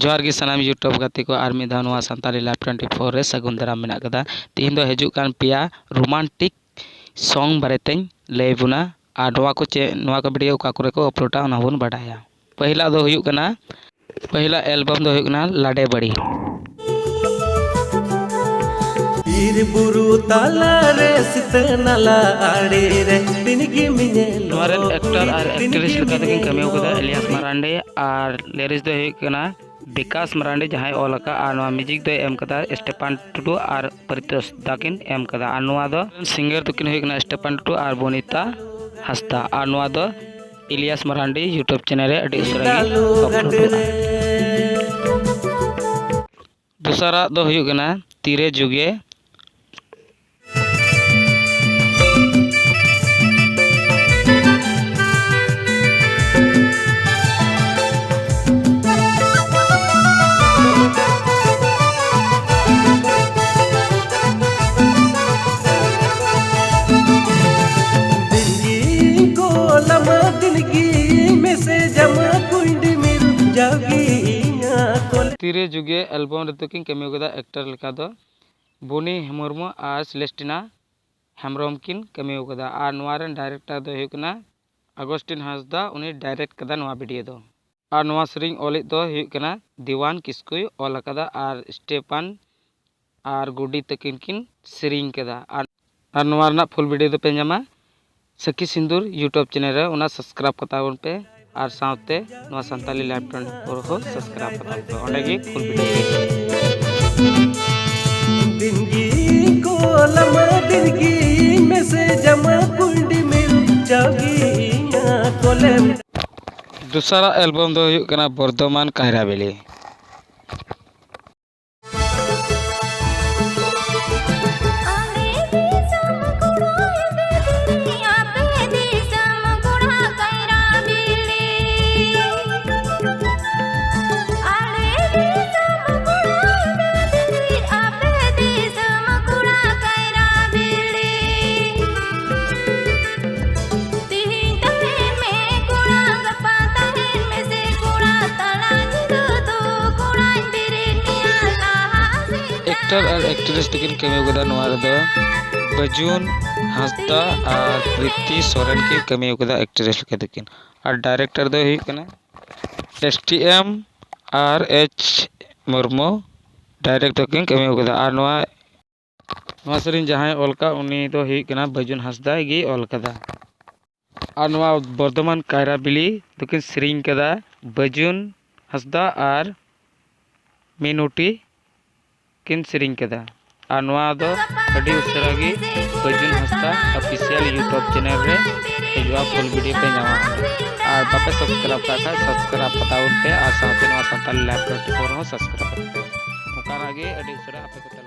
जोहार गी सनाम यूट्यूब गाते को आर मिद धाव सानताली लाइव 24 रे सगुन दाराम मेना कदा तीन दो हजू कान पिया रोमांटिक सॉन्ग बारेतें लय बुना और नवा को वीडियो का करे को अपलोडा उना बन बाडाया। पहला दो हुयुग कना पहला एल्बम दो हुयुग कना लाडे बड़ी बीर बुरु ताला रे सितनाला आड़े रे बिनगी मिने नोरे एक्टर और एक्ट्रेस लगा तकिन कमियो कदा इलियास मरांडे और लिरिक्स दो हुयुग कना विकास मरांडे जहां ओलका और नवा म्यूजिक दो एम कदा स्टेफान टुडू और परितोष दाकिन एम कदा और नवा दो सिंगर तकिन हुयुग कना स्टेफान टुडू और बोनीता हस्ता और नवा दो इलियास मरांडे यूट्यूब चैनल रे अडी उसरा दूसरा दो हुयुग कना तीरे जुगे तीरे जुगे एल्बम रेतो किन कमियो कदा एक्टर लेका दो बोनी मुर्मू और सेलेस्टिना हेम्ब्रम किन कमियो कदा और नवारन डायरेक्टर दो हुयुकना अगस्टिन हांसदा उनी डायरेक्ट कदा नवा वीडियो दो और नवा सेरिंग ओलित दो हुयुकना दीवान किस्कुई ओल कदा और स्टेफान और गुडी तकिन किन सेरिंग कदा और नवा रना फुल वीडियो दो पे ᱧᱟᱢᱟ सखी सिंदूर यूट्यूब चैनल रे उना सब्सक्राइब कतावन पे और साथते नवा सानताली लाइव 24 हो सब्सक्राइब कता पे ओंडे गे फुल वीडियो दिनगी को लमा दिनगी में से जमा कुंडी मिल जागी ना कोले। दूसरा एल्बम दो हुयुक कना बर्धमान कायरा बेली एक्टर और एक्ट्रेस तकिन कमियो कदा नवा रे दो बजुन हंसदा और प्रीति सोरेन की कमियो कदा एक्ट्रेस लेका तकिन और डायरेक्टर दो हुयुक कना एसटीएम और एच मुर्मू डायरेक्ट तकिन कमियो कदा और नवा सेरिन जहां ओलका उनी दो हुयुक कना बजुन हंसदा गी ओल कदा और नवा बर्धमान कायरा बिली तकिन सेरिंग कदा बजुन हंसदा और मिनुटी किन सेरिंग कदा और नवा दो अडी उसरा गी बजुन हंसदा ऑफिशियल यूट्यूब चैनल रे हिजुआ फुल वीडियो पे ᱧᱟᱢᱟ और बापे सब्सक्राइब का सब्सक्राइब पताउन पे और साथे नवा सानताली लाइव 24 हो सब्सक्राइब ओकर आगे अडी उसरा आपे को